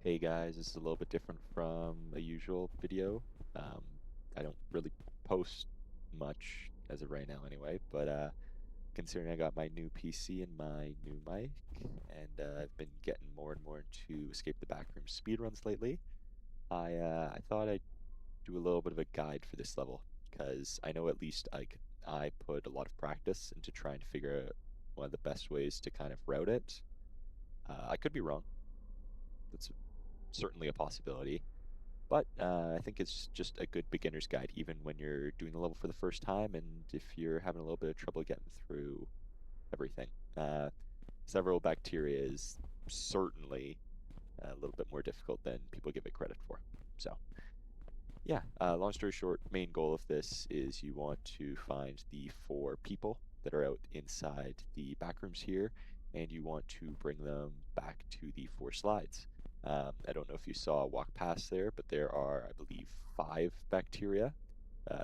Hey guys, this is a little bit different from a usual video. Um, I don't really post much as of right now anyway, but considering I got my new PC and my new mic, and I've been getting more and more into Escape the Backrooms speedruns lately, I thought I'd do a little bit of a guide for this level, because I know at least I put a lot of practice into trying to figure out one of the best ways to kind of route it. I could be wrong. That's certainly a possibility. But I think it's just a good beginner's guide, even when you're doing the level for the first time, and if you're having a little bit of trouble getting through everything. Several bacteria is certainly a little bit more difficult than people give it credit for. So, yeah, long story short, main goal of this is you want to find the 4 people that are out inside the backrooms here, and you want to bring them back to the 4 slides. I don't know if you saw a walk past there, but there are, I believe, 5 bacteria.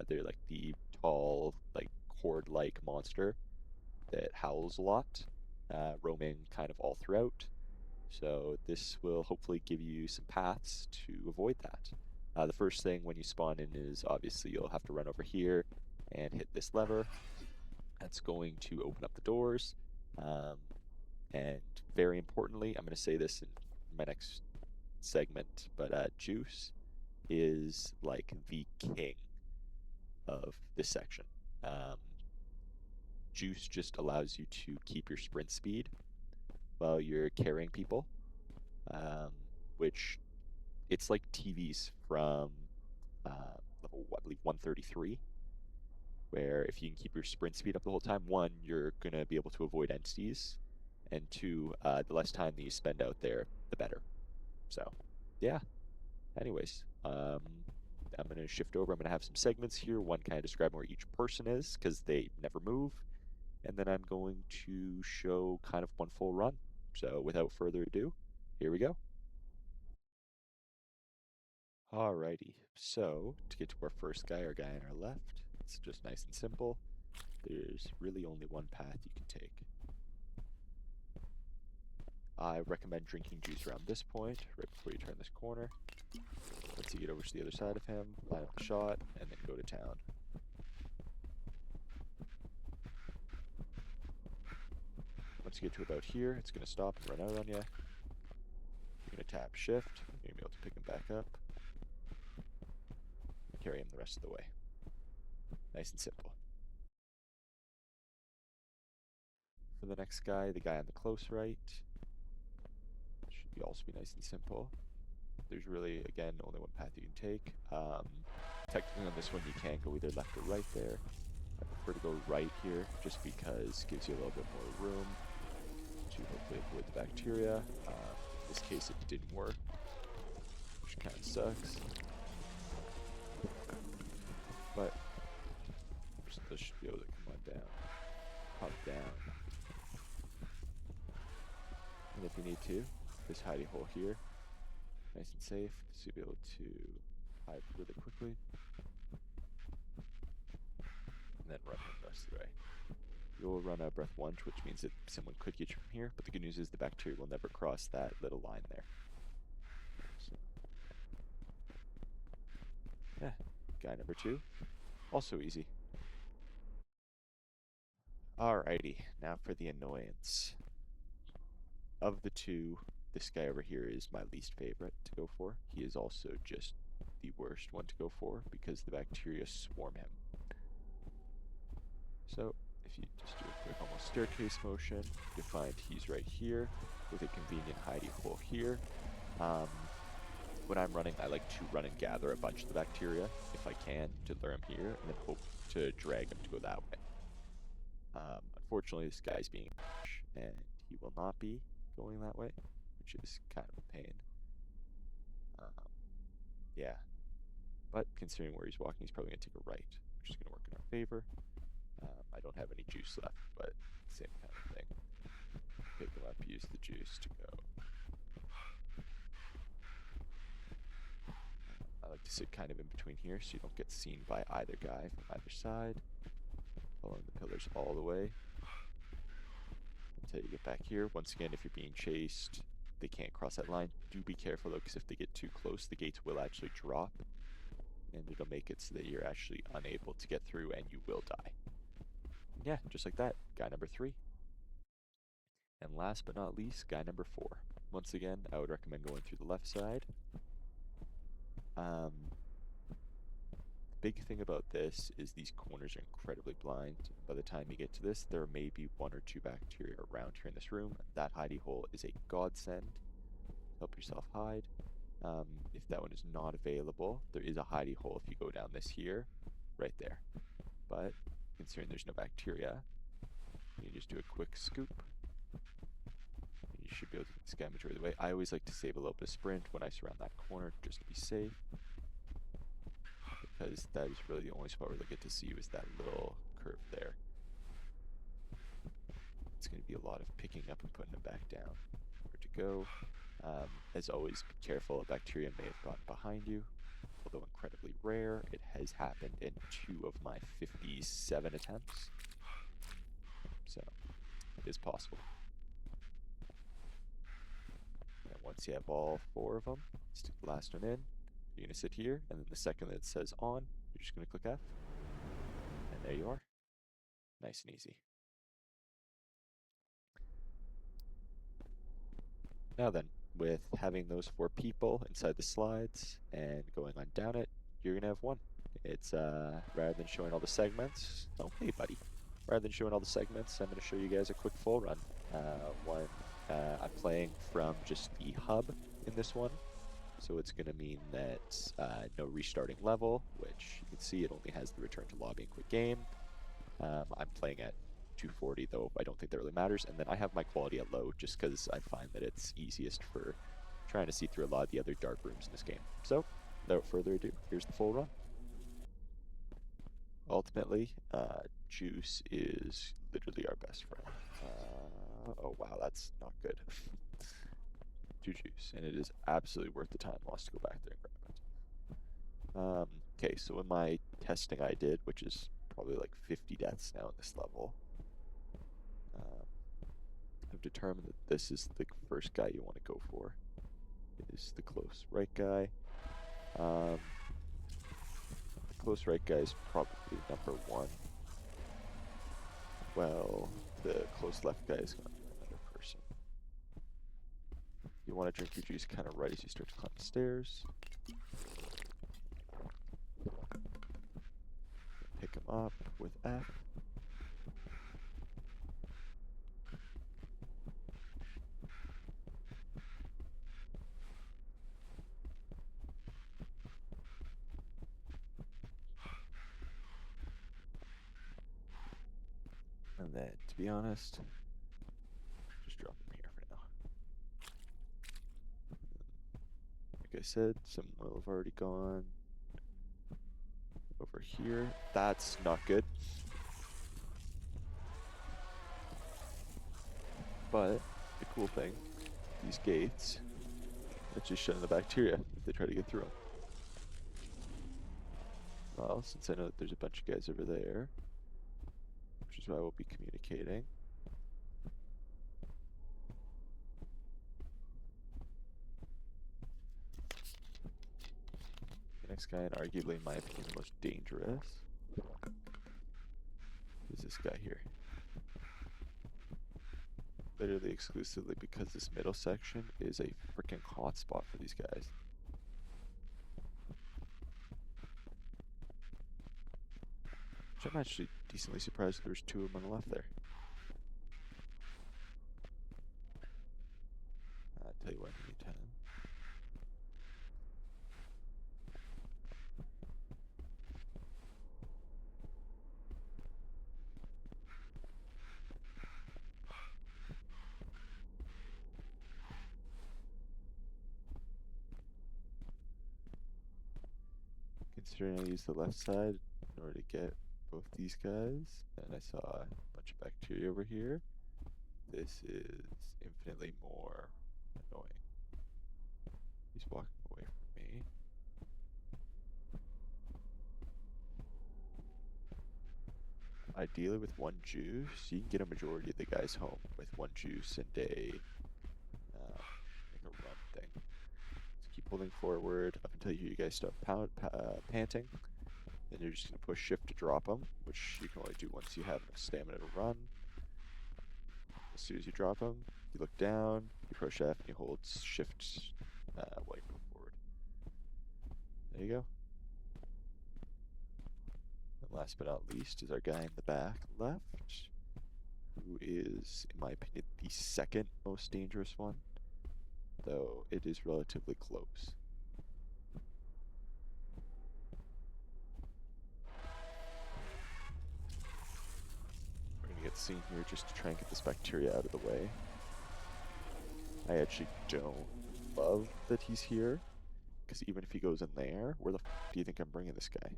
They're like the tall, like horde-like monster that howls a lot, roaming kind of all throughout. So this will hopefully give you some paths to avoid that. The first thing when you spawn in is obviously you'll have to run over here and hit this lever. That's going to open up the doors. Um, and very importantly, I'm going to say this in my next segment, but Juice is like the king of this section. Um, Juice just allows you to keep your sprint speed while you're carrying people, um, which it's like TVs from level, I believe, 133, where if you can keep your sprint speed up the whole time, one, you're going to be able to avoid entities, and two, the less time that you spend out there, the better. So, yeah. Anyways, I'm going to shift over. I'm going to have some segments here. One kind of describing where each person is, because they never move. And then I'm going to show kind of one full run. So without further ado, here we go. Alrighty, so to get to our first guy, our guy on our left, it's just nice and simple. There's really only one path you can take. I recommend drinking juice around this point, right before you turn this corner. Once you get over to the other side of him, line up the shot, and then go to town. Once you get to about here, it's going to stop and run out on you. You're going to tap shift, you're going to be able to pick him back up, and carry him the rest of the way. Nice and simple. For the next guy, the guy on the close right, should also be nice and simple. There's really, again, only one path you can take. Technically on this one you can go either left or right there. I prefer to go right here just because it gives you a little bit more room to hopefully avoid the bacteria. In this case it didn't work, which kind of sucks. But this should be able to come on down, pop down. And if you need to, this hidey hole here, nice and safe, so you'll be able to hide really quickly. And then run the rest of the way. You'll run out of breath once, which means that someone could get you from here, but the good news is the bacteria will never cross that little line there. So, yeah, guy number 2, also easy. Alrighty, now for the annoyance. Of the 2, this guy over here is my least favorite to go for. He is also just the worst one to go for because the bacteria swarm him. So if you just do a quick almost staircase motion, you'll find he's right here with a convenient hidey hole here. When I'm running, I like to run and gather a bunch of the bacteria if I can to lure him here and then hope to drag him to go that way. Unfortunately, this guy's being and he will not be going that way, which is kind of a pain. Yeah, but considering where he's walking, he's probably going to take a right, which is going to work in our favor. I don't have any juice left, but same kind of thing. Pick him up, use the juice to go. I like to sit kind of in between here so you don't get seen by either guy from either side. Following the pillars all the way until you get back here. Once again, if you're being chased, they can't cross that line. Do be careful though, because if they get too close, the gates will actually drop, and it'll make it so that you're actually unable to get through and you will die. Yeah, just like that, guy number 3. And last but not least, guy number 4. Once again, I would recommend going through the left side. Big thing about this is these corners are incredibly blind. By the time you get to this, there may be 1 or 2 bacteria around here in this room. That hidey hole is a godsend. Help yourself hide. If that one is not available, there is a hidey hole if you go down this here, right there. But considering there's no bacteria, you just do a quick scoop. And you should be able to get this guy majority of the way. I always like to save a little bit of sprint when I surround that corner just to be safe, because that is really the only spot where they get to see you is that little curve there. It's going to be a lot of picking up and putting it back down. Where to go? As always, be careful. A bacteria may have gotten behind you. Although incredibly rare, it has happened in 2 of my 57 attempts. So, it is possible. And once you have all 4 of them, stick the last one in. You're going to sit here, and then the second that it says on, you're just going to click F. And there you are. Nice and easy. Now then, with having those 4 people inside the slides and going on down it, you're going to have 1. It's, rather than showing all the segments, oh, hey buddy. Rather than showing all the segments, I'm going to show you guys a quick full run. I'm playing from just the hub in this one. So it's going to mean that no restarting level, which you can see it only has the return to lobby and quit game. I'm playing at 240, though I don't think that really matters. And then I have my quality at low, just because I find that it's easiest for trying to see through a lot of the other dark rooms in this game. So, without further ado, here's the full run. Ultimately, Juice is literally our best friend. Oh wow, that's not good. To Juice, and it is absolutely worth the time lost to go back there and grab it. Okay, so in my testing I did, which is probably like 50 deaths now in this level, I've determined that this is the first guy you want to go for. It is the close right guy. The close right guy is probably number 1. Well, the close left guy is going to be another person. You want to drink your juice kind of right as you start to climb the stairs. Pick him up with F. And then, to be honest, just drop him here for now. Like I said, some will have already gone. Over here, that's not good. But the cool thing, these gates, it's just shutting the bacteria if they try to get through them. Well, since I know that there's a bunch of guys over there, which is why we'll be communicating. The next guy, and arguably in my opinion the most dangerous, is this guy here. Literally exclusively because this middle section is a freaking hotspot for these guys. Which I'm actually decently surprised there's 2 of them on the left there. I'll tell you what, give me 10. Considering I used the left side in order to get both these guys, and I saw a bunch of bacteria over here, this is infinitely more annoying. He's walking away from me. Ideally with 1 juice, you can get a majority of the guys home with 1 juice and a holding forward up until you hear you guys start panting. Then you're just going to push shift to drop them, which you can only do once you have enough stamina to run. As soon as you drop them, you look down, you push F, and you hold shift while you move forward. There you go. And last but not least is our guy in the back left, who is, in my opinion, the second most dangerous one, though it is relatively close. We're going to get seen here just to try and get this bacteria out of the way. I actually don't love that he's here, because even if he goes in there, where the f do you think I'm bringing this guy?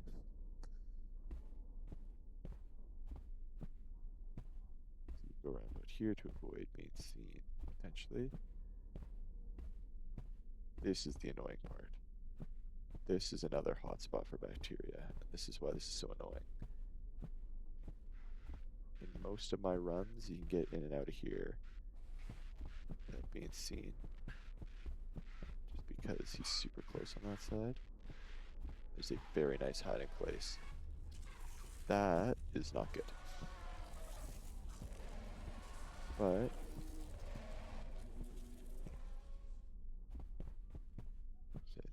Go around out here to avoid being seen, potentially. This is the annoying part. This is another hotspot for bacteria, and this is why this is so annoying. In most of my runs, you can get in and out of here without being seen. Just because he's super close on that side. There's a very nice hiding place. That is not good. But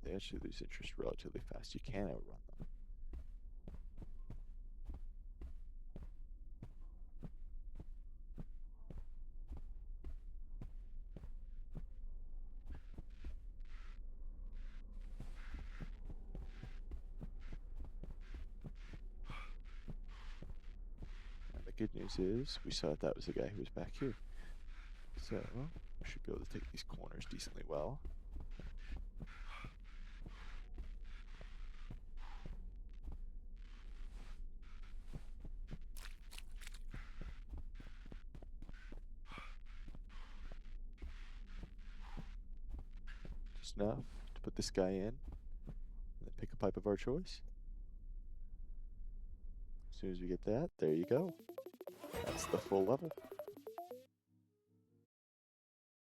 they actually lose interest relatively fast. You can outrun them. And the good news is we saw that was the guy who was back here. So we should be able to take these corners decently well. Just enough to put this guy in, and then pick a pipe of our choice. As soon as we get that, there you go. That's the full level.